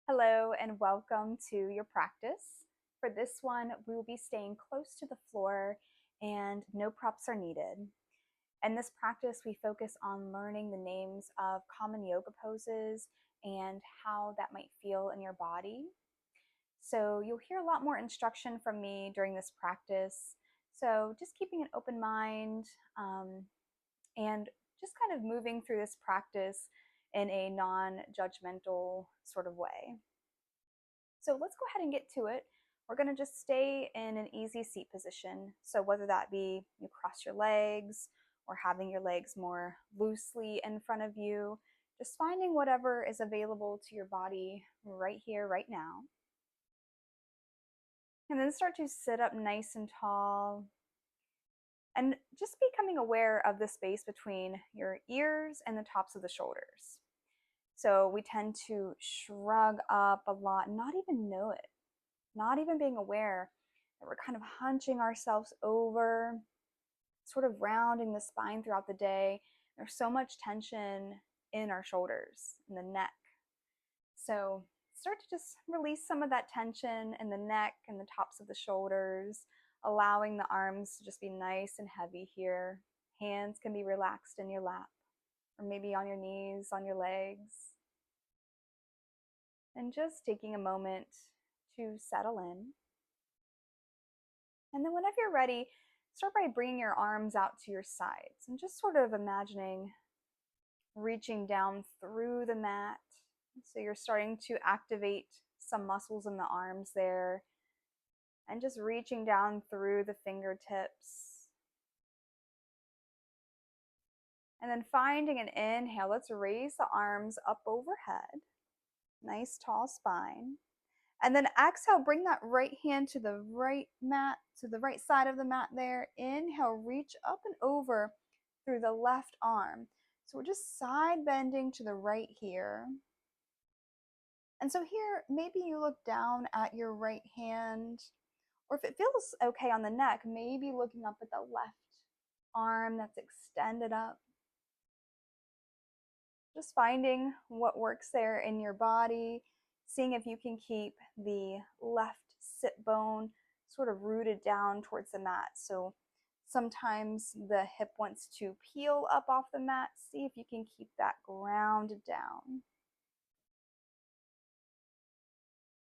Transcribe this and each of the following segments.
Hello and welcome to your practice. For this one, we will be staying close to the floor and no props are needed. In this practice, we focus on learning the names of common yoga poses and how that might feel in your body. So you'll hear a lot more instruction from me during this practice. So just keeping an open mind and just kind of moving through this practice in a non-judgmental sort of way. So let's go ahead and get to it. We're going to just stay in an easy seat position. So whether that be you cross your legs or having your legs more loosely in front of you, just finding whatever is available to your body right here, right now. And then start to sit up nice and tall and just becoming aware of the space between your ears and the tops of the shoulders. So we tend to shrug up a lot, not even know it, not even being aware that we're kind of hunching ourselves over, sort of rounding the spine throughout the day. There's so much tension in our shoulders, in the neck. So start to just release some of that tension in the neck and the tops of the shoulders, allowing the arms to just be nice and heavy here. Hands can be relaxed in your lap, or maybe on your knees, on your legs. And just taking a moment to settle in. And then whenever you're ready, start by bringing your arms out to your sides and just sort of imagining reaching down through the mat. So you're starting to activate some muscles in the arms there and just reaching down through the fingertips. And then finding an inhale, let's raise the arms up overhead. Nice tall spine. And then exhale, bring that right hand to the right mat, to the right side of the mat there. Inhale, reach up and over through the left arm. So we're just side bending to the right here. And so here, maybe you look down at your right hand, or if it feels okay on the neck, maybe looking up at the left arm that's extended up. Just finding what works there in your body, seeing if you can keep the left sit bone sort of rooted down towards the mat. So sometimes the hip wants to peel up off the mat. See if you can keep that grounded down.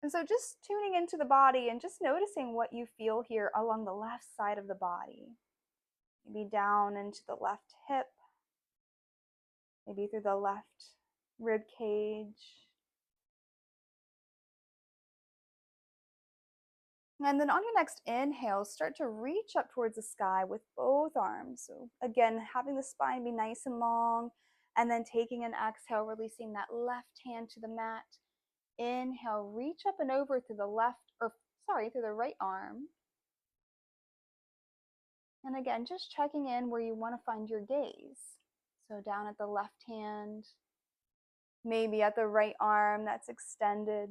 And so just tuning into the body and just noticing what you feel here along the left side of the body. Maybe down into the left hip, maybe through the left rib cage. And then on your next inhale, start to reach up towards the sky with both arms. So again, having the spine be nice and long, and then taking an exhale, releasing that left hand to the mat. Inhale, reach up and over through through the right arm. And again, just checking in where you want to find your gaze. So down at the left hand, maybe at the right arm that's extended.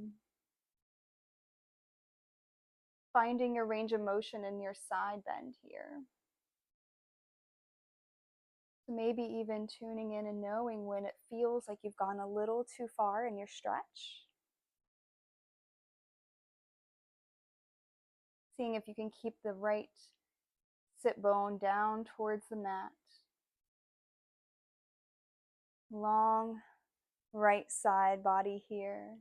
Finding your range of motion in your side bend here. So maybe even tuning in and knowing when it feels like you've gone a little too far in your stretch. Seeing if you can keep the right sit bone down towards the mat. Long right side body here.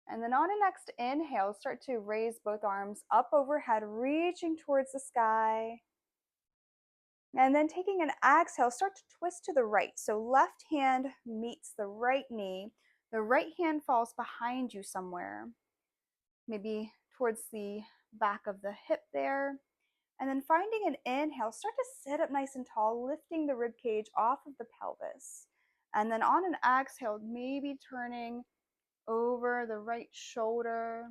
And then on a next inhale, start to raise both arms up overhead, reaching towards the sky. And then taking an exhale, start to twist to the right. So left hand meets the right knee. The right hand falls behind you somewhere, maybe towards the back of the hip there. And then finding an inhale, start to sit up nice and tall, lifting the rib cage off of the pelvis. And then on an exhale, maybe turning over the right shoulder.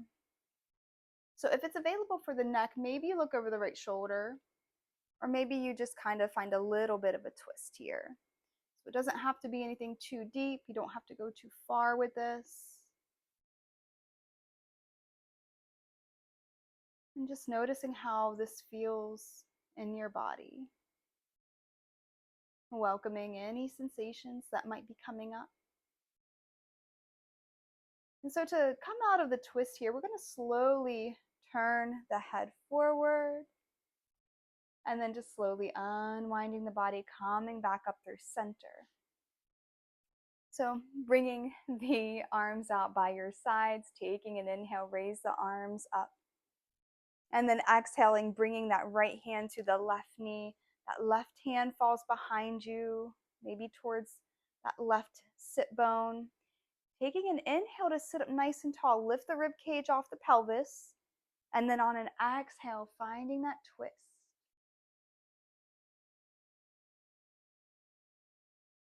So if it's available for the neck, maybe you look over the right shoulder, or maybe you just kind of find a little bit of a twist here. So it doesn't have to be anything too deep. You don't have to go too far with this. And just noticing how this feels in your body. Welcoming any sensations that might be coming up. And so to come out of the twist here, we're going to slowly turn the head forward and then just slowly unwinding the body, coming back up through center. So bringing the arms out by your sides, taking an inhale, raise the arms up. And then exhaling, bringing that right hand to the left knee. That left hand falls behind you, maybe towards that left sit bone. Taking an inhale to sit up nice and tall, lift the rib cage off the pelvis. And then on an exhale, finding that twist.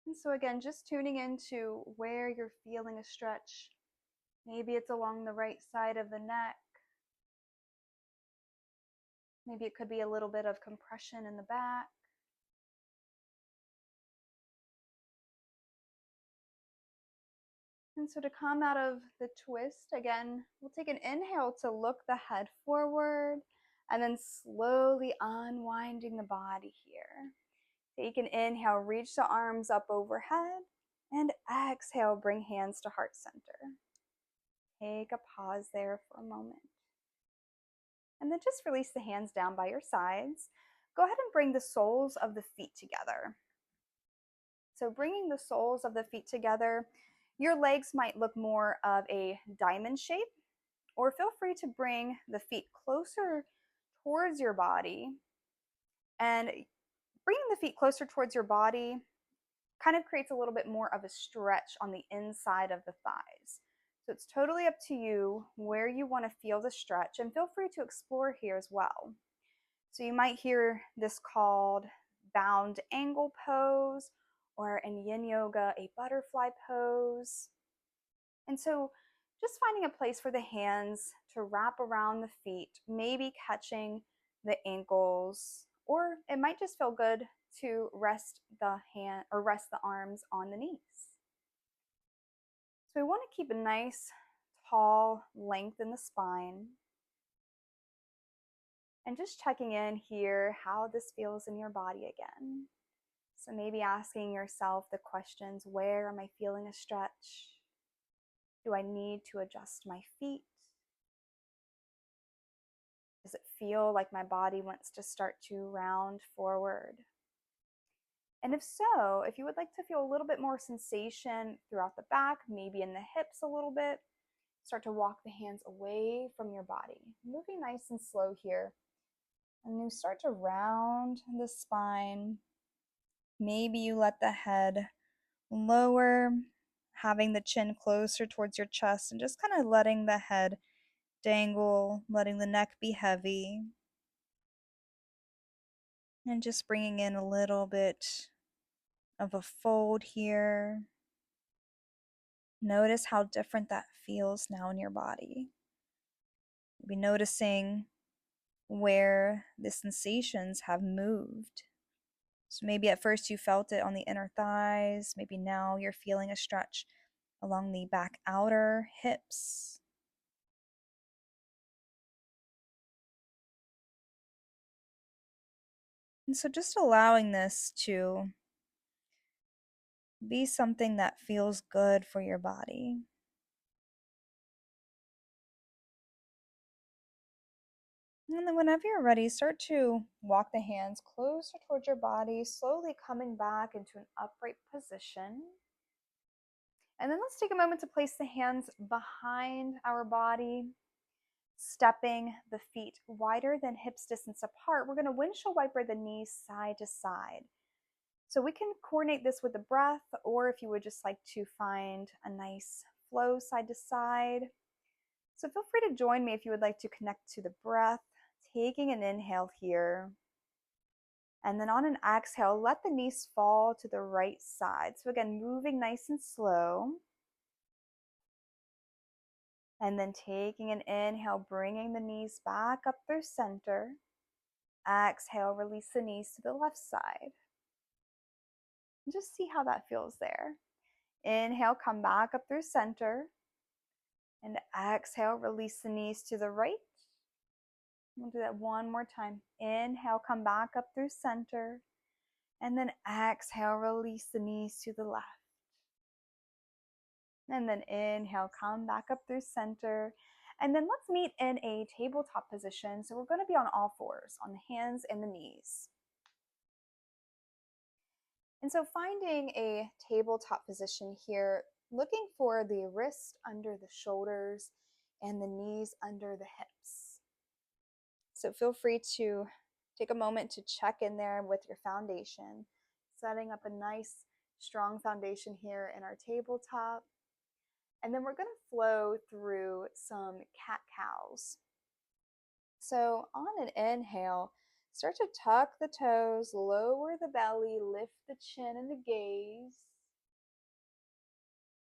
And so again, just tuning into where you're feeling a stretch. Maybe it's along the right side of the neck. Maybe it could be a little bit of compression in the back. And so to come out of the twist, again, we'll take an inhale to look the head forward and then slowly unwinding the body here. Take an inhale, reach the arms up overhead, and exhale, bring hands to heart center. Take a pause there for a moment. And then just release the hands down by your sides. Go ahead and bring the soles of the feet together. So bringing the soles of the feet together, your legs might look more of a diamond shape, or feel free to bring the feet closer towards your body. And bringing the feet closer towards your body kind of creates a little bit more of a stretch on the inside of the thighs. So it's totally up to you where you want to feel the stretch, and feel free to explore here as well. So you might hear this called bound angle pose, or in yin yoga, a butterfly pose. And so just finding a place for the hands to wrap around the feet, maybe catching the ankles, or it might just feel good to rest the hand or rest the arms on the knees. So we want to keep a nice tall length in the spine. And just checking in here how this feels in your body again. So maybe asking yourself the questions, where am I feeling a stretch? Do I need to adjust my feet? Does it feel like my body wants to start to round forward? And if so, if you would like to feel a little bit more sensation throughout the back, maybe in the hips a little bit, start to walk the hands away from your body. Moving nice and slow here. And you start to round the spine. Maybe you let the head lower, having the chin closer towards your chest, and just kind of letting the head dangle, letting the neck be heavy. And just bringing in a little bit of a fold here. Notice how different that feels now in your body. Maybe noticing where the sensations have moved. So maybe at first you felt it on the inner thighs. Maybe now you're feeling a stretch along the back outer hips. And so just allowing this to be something that feels good for your body. And then whenever you're ready, start to walk the hands closer towards your body, slowly coming back into an upright position. And then let's take a moment to place the hands behind our body, stepping the feet wider than hips distance apart. We're going to windshield wiper the knees side to side. So we can coordinate this with the breath, or if you would just like to find a nice flow side to side. So feel free to join me if you would like to connect to the breath, taking an inhale here. And then on an exhale, let the knees fall to the right side. So again, moving nice and slow. And then taking an inhale, bringing the knees back up through center. Exhale, release the knees to the left side. And just see how that feels there. Inhale, come back up through center. And exhale, release the knees to the right. We'll do that one more time. Inhale, come back up through center. And then exhale, release the knees to the left. And then inhale, come back up through center. And then let's meet in a tabletop position. So we're going to be on all fours, on the hands and the knees. And so finding a tabletop position here, looking for the wrist under the shoulders and the knees under the hips. So feel free to take a moment to check in there with your foundation, setting up a nice, strong foundation here in our tabletop. And then we're going to flow through some cat-cows. So on an inhale, start to tuck the toes, lower the belly, lift the chin and the gaze.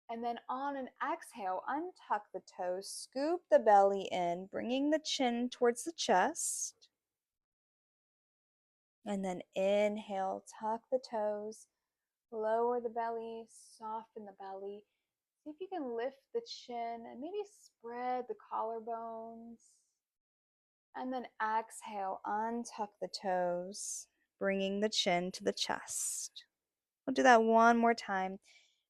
And then on an exhale, untuck the toes, scoop the belly in, bringing the chin towards the chest. And then inhale, tuck the toes, lower the belly, soften the belly. See if you can lift the chin and maybe spread the collarbones. And then exhale, untuck the toes, bringing the chin to the chest. We'll do that one more time.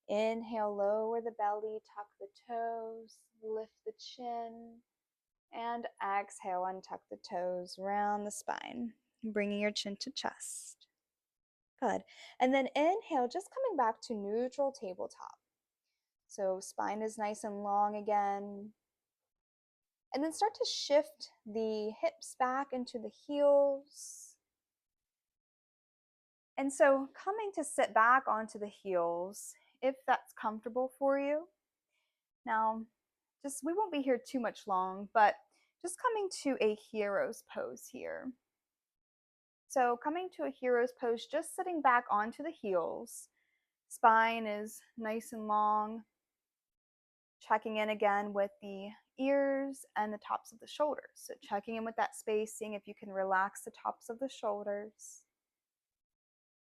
Inhale, lower the belly, tuck the toes, lift the chin. And exhale, untuck the toes, round the spine, bringing your chin to chest. Good. And then inhale, just coming back to neutral tabletop. So spine is nice and long again. And then start to shift the hips back into the heels. And so coming to sit back onto the heels, if that's comfortable for you. Now, we won't be here too much long, but just coming to a hero's pose here. So coming to a hero's pose, just sitting back onto the heels. Spine is nice and long. Checking in again with the ears and the tops of the shoulders. So checking in with that space, seeing if you can relax the tops of the shoulders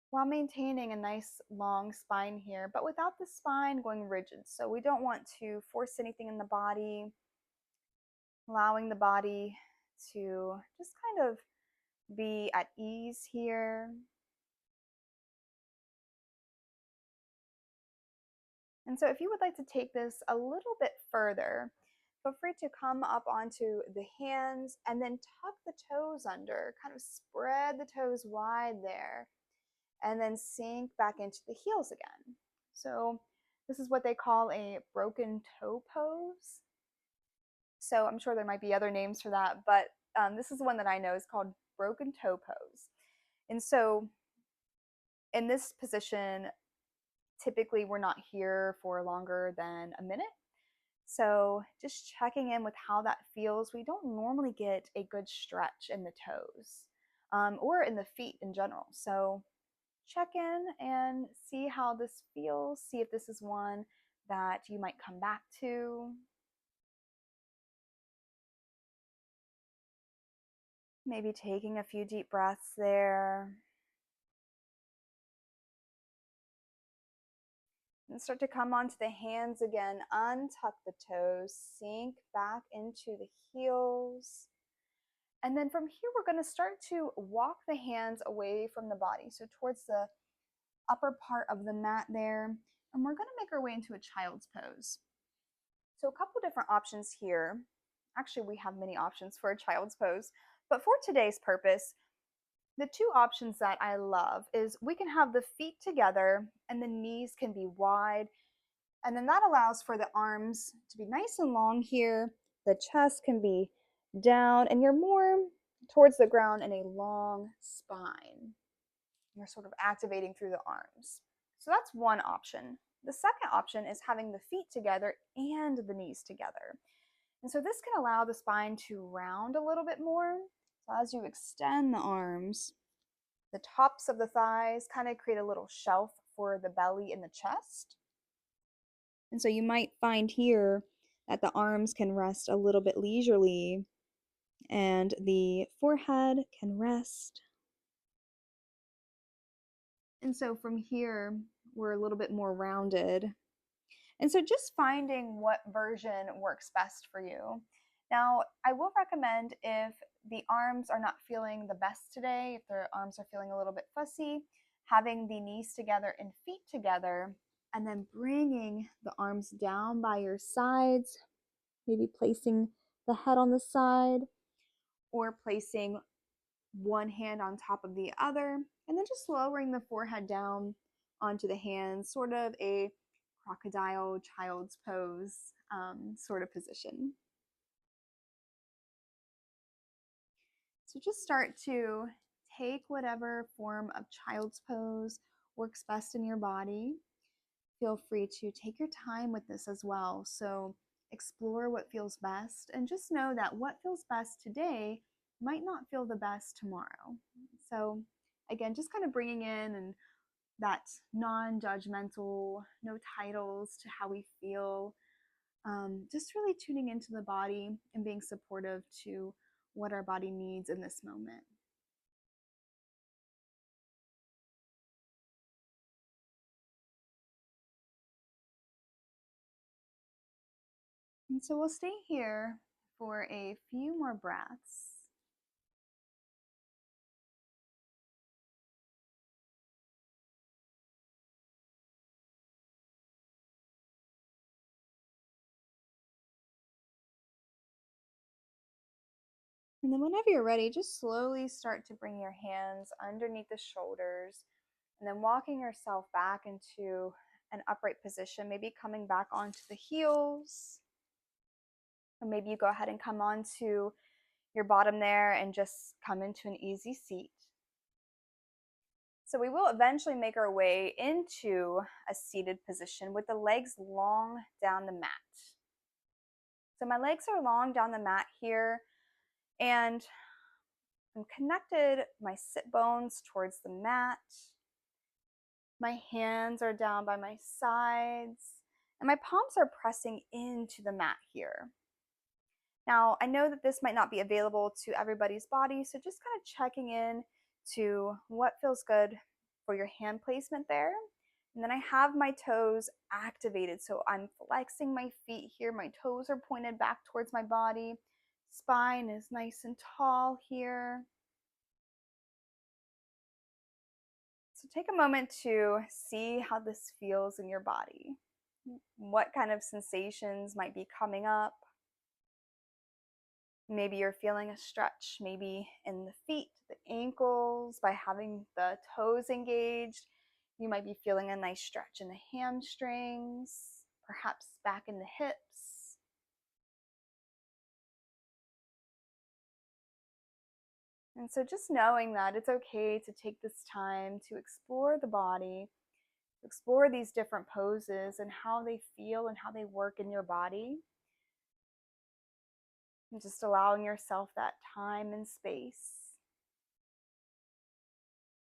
while maintaining a nice long spine here, but without the spine going rigid. So we don't want to force anything in the body, allowing the body to just kind of be at ease here. And so if you would like to take this a little bit further, feel free to come up onto the hands and then tuck the toes under, kind of spread the toes wide there, and then sink back into the heels again. So this is what they call a broken toe pose. So I'm sure there might be other names for that, but this is one that I know is called broken toe pose. And so in this position, typically we're not here for longer than a minute. So just checking in with how that feels. We don't normally get a good stretch in the toes or in the feet in general. So check in and see how this feels. See if this is one that you might come back to. Maybe taking a few deep breaths there. And start to come onto the hands again. Untuck the toes. Sink back into the heels. And then from here, we're going to start to walk the hands away from the body. So towards the upper part of the mat there. And we're going to make our way into a child's pose. So a couple different options here. Actually, we have many options for a child's pose. But for today's purpose, the two options that I love is we can have the feet together and the knees can be wide. And then that allows for the arms to be nice and long here. The chest can be down and you're more towards the ground in a long spine. You're sort of activating through the arms. So that's one option. The second option is having the feet together and the knees together. And so this can allow the spine to round a little bit more. So as you extend the arms, the tops of the thighs kind of create a little shelf for the belly and the chest. And so you might find here that the arms can rest a little bit leisurely and the forehead can rest. And so from here, we're a little bit more rounded. And so just finding what version works best for you. Now, I will recommend if the arms are not feeling the best today, if their arms are feeling a little bit fussy, having the knees together and feet together And then bringing the arms down by your sides, maybe placing the head on the side or placing one hand on top of the other, and then just lowering the forehead down onto the hands, sort of a crocodile child's pose sort of position. So just start to take whatever form of child's pose works best in your body. Feel free to take your time with this as well. So explore what feels best and just know that what feels best today might not feel the best tomorrow. So again, just kind of bringing in and that non-judgmental, no titles to how we feel, just really tuning into the body and being supportive to what our body needs in this moment. And so we'll stay here for a few more breaths. And then whenever you're ready, just slowly start to bring your hands underneath the shoulders and then walking yourself back into an upright position, maybe coming back onto the heels. Or maybe you go ahead and come onto your bottom there and just come into an easy seat. So we will eventually make our way into a seated position with the legs long down the mat. So my legs are long down the mat here, and I'm connected my sit bones towards the mat. My hands are down by my sides, and my palms are pressing into the mat here. Now, I know that this might not be available to everybody's body, so just kind of checking in to what feels good for your hand placement there. And then I have my toes activated, so I'm flexing my feet here. My toes are pointed back towards my body. Spine is nice and tall here. So take a moment to see how this feels in your body. What kind of sensations might be coming up? Maybe you're feeling a stretch, maybe in the feet, the ankles, by having the toes engaged. You might be feeling a nice stretch in the hamstrings, perhaps back in the hips. And so just knowing that it's okay to take this time to explore the body, explore these different poses and how they feel and how they work in your body. And just allowing yourself that time and space.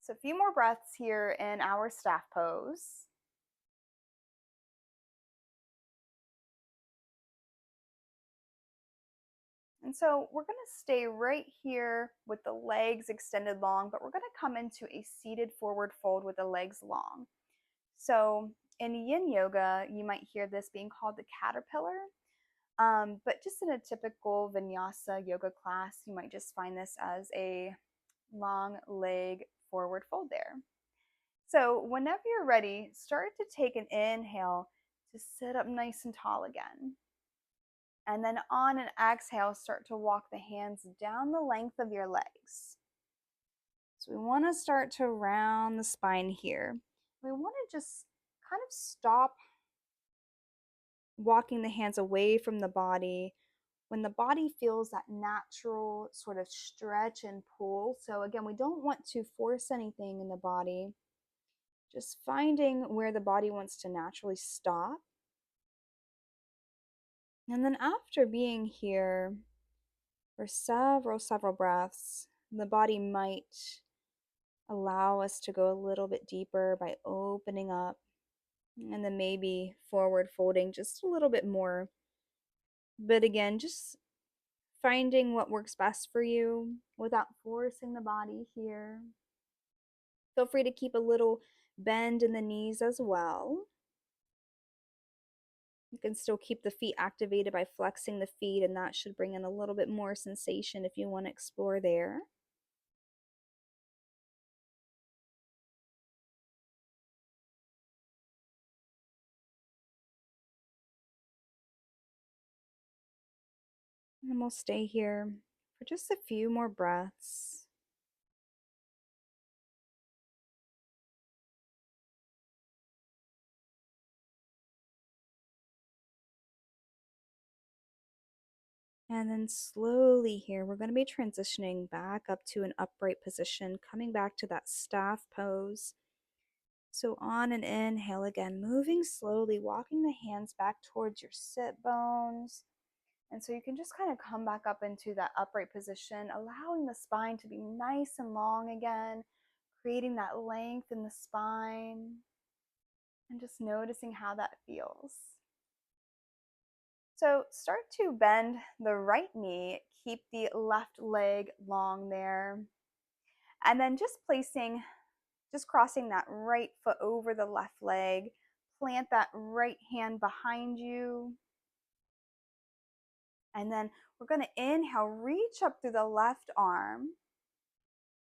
So a few more breaths here in our staff pose. And so we're going to stay right here with the legs extended long, but we're going to come into a seated forward fold with the legs long. So in yin yoga, you might hear this being called the caterpillar. But just in a typical vinyasa yoga class, you might just find this as a long leg forward fold there. So whenever you're ready, start to take an inhale to sit up nice and tall again. And then on an exhale, start to walk the hands down the length of your legs. So we want to start to round the spine here. We want to just kind of stop walking the hands away from the body when the body feels that natural sort of stretch and pull. So again, we don't want to force anything in the body. Just finding where the body wants to naturally stop. And then after being here for several breaths, the body might allow us to go a little bit deeper by opening up and then maybe forward folding just a little bit more. But again, just finding what works best for you without forcing the body here. Feel free to keep a little bend in the knees as well. You can still keep the feet activated by flexing the feet, and that should bring in a little bit more sensation if you want to explore there. And we'll stay here for just a few more breaths. And then slowly here, we're going to be transitioning back up to an upright position, coming back to that staff pose. So on an inhale again, moving slowly, walking the hands back towards your sit bones. And so you can just kind of come back up into that upright position, allowing the spine to be nice and long again, creating that length in the spine, and just noticing how that feels. So start to bend the right knee, keep the left leg long there, and then just crossing that right foot over the left leg, plant that right hand behind you, and then we're going to inhale, reach up through the left arm,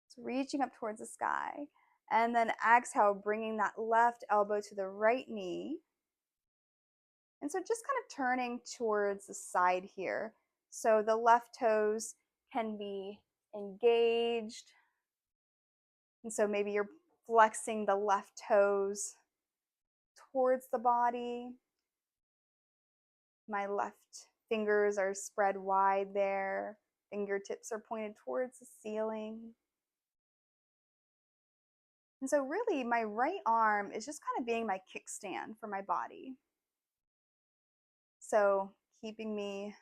so reaching up towards the sky, and then exhale, bringing that left elbow to the right knee. And so just kind of turning towards the side here. So the left toes can be engaged. And so maybe you're flexing the left toes towards the body. My left fingers are spread wide there. Fingertips are pointed towards the ceiling. And so really my right arm is just kind of being my kickstand for my body. So keeping me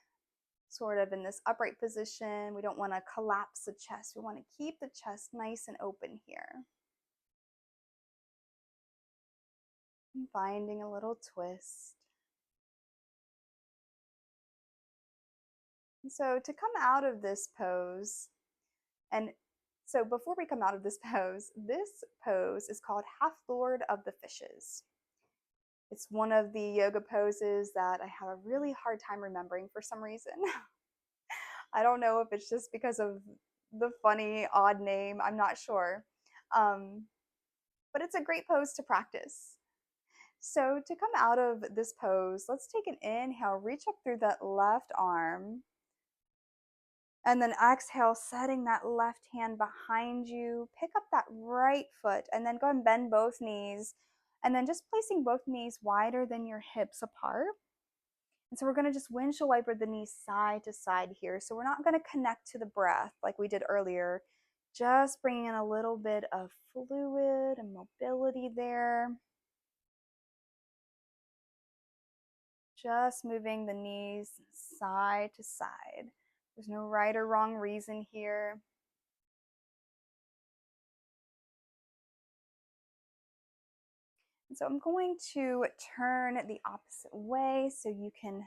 sort of in this upright position. We don't want to collapse the chest. We want to keep the chest nice and open here. And finding a little twist. And so to come out of this pose, and so before we come out of this pose is called Half Lord of the Fishes. It's one of the yoga poses that I have a really hard time remembering for some reason. I don't know if it's just because of the funny, odd name, I'm not sure. But it's a great pose to practice. So to come out of this pose, let's take an inhale, reach up through that left arm, and then exhale, setting that left hand behind you. Pick up that right foot, and then go and bend both knees, and then just placing both knees wider than your hips apart. And so we're going to just windshield wiper the knees side to side here. So we're not going to connect to the breath like we did earlier, just bringing in a little bit of fluid and mobility there. Just moving the knees side to side. There's no right or wrong reason here. And so I'm going to turn the opposite way so you can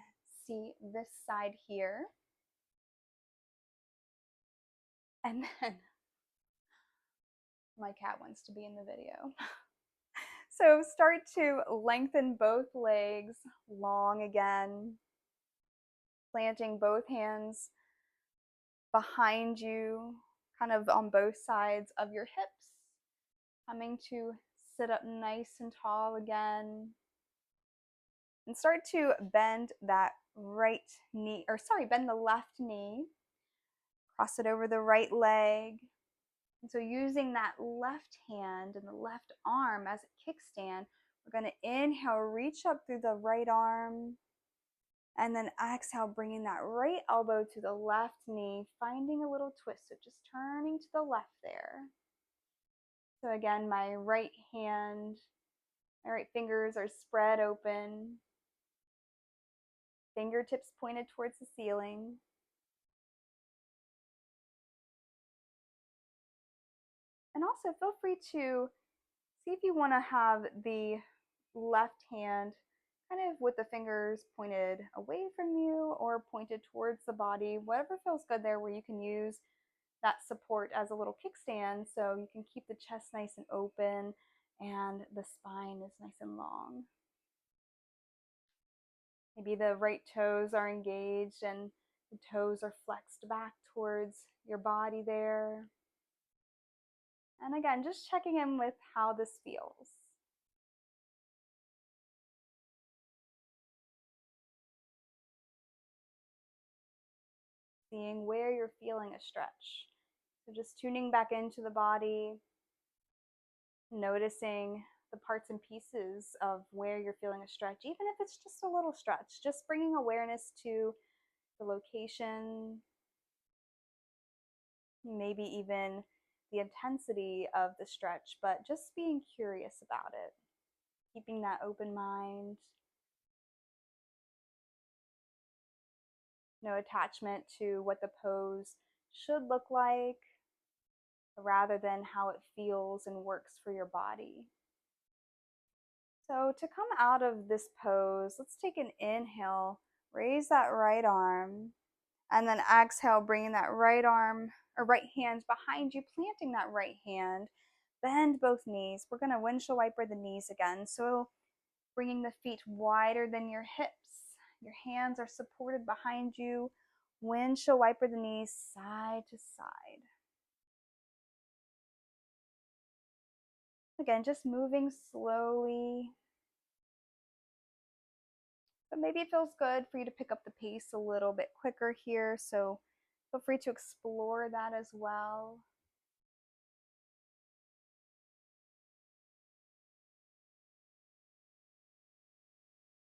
see this side here. And then my cat wants to be in the video. So start to lengthen both legs long again, planting both hands behind you, kind of on both sides of your hips, coming to sit up nice and tall again. And start to bend that bend the left knee, cross it over the right leg. And so using that left hand and the left arm as a kickstand, we're going to inhale, reach up through the right arm, and then exhale, bringing that right elbow to the left knee, finding a little twist, so just turning to the left there. So again, my right fingers are spread open, fingertips pointed towards the ceiling. And also feel free to see if you want to have the left hand kind of with the fingers pointed away from you or pointed towards the body, whatever feels good there, where you can use that support as a little kickstand so you can keep the chest nice and open and the spine is nice and long. Maybe the right toes are engaged and the toes are flexed back towards your body there. And again, just checking in with how this feels. seeing where you're feeling a stretch. So just tuning back into the body, noticing the parts and pieces of where you're feeling a stretch, even if it's just a little stretch, just bringing awareness to the location, maybe even the intensity of the stretch, but just being curious about it, keeping that open mind, no attachment to what the pose should look like, rather than how it feels and works for your body. So to come out of this pose, let's take an inhale, raise that right arm, and then exhale, bringing that right arm or right hand behind you, planting that right hand. Bend both knees. We're going to windshield wiper the knees again. So bringing the feet wider than your hips. Your hands are supported behind you. Windshield wiper the knees side to side. Again, just moving slowly. But maybe it feels good for you to pick up the pace a little bit quicker here. So feel free to explore that as well.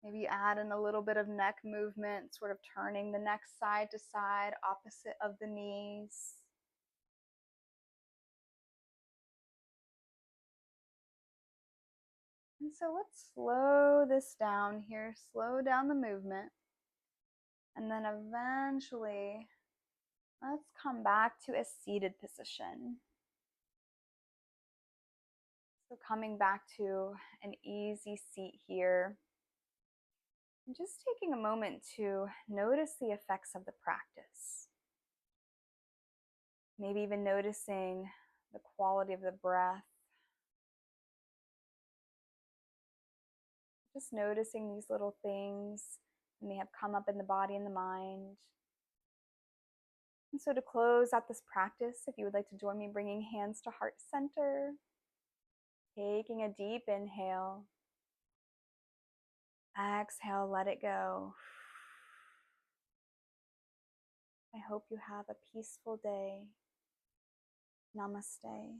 Maybe add in a little bit of neck movement, sort of turning the neck side to side, opposite of the knees. And so let's slow this down here, slow down the movement. And then eventually, let's come back to a seated position. So coming back to an easy seat here. And just taking a moment to notice the effects of the practice. Maybe even noticing the quality of the breath. Just noticing these little things that may have come up in the body and the mind. And so to close out this practice, if you would like to join me bringing hands to heart center, taking a deep inhale, exhale, let it go. I hope you have a peaceful day. Namaste.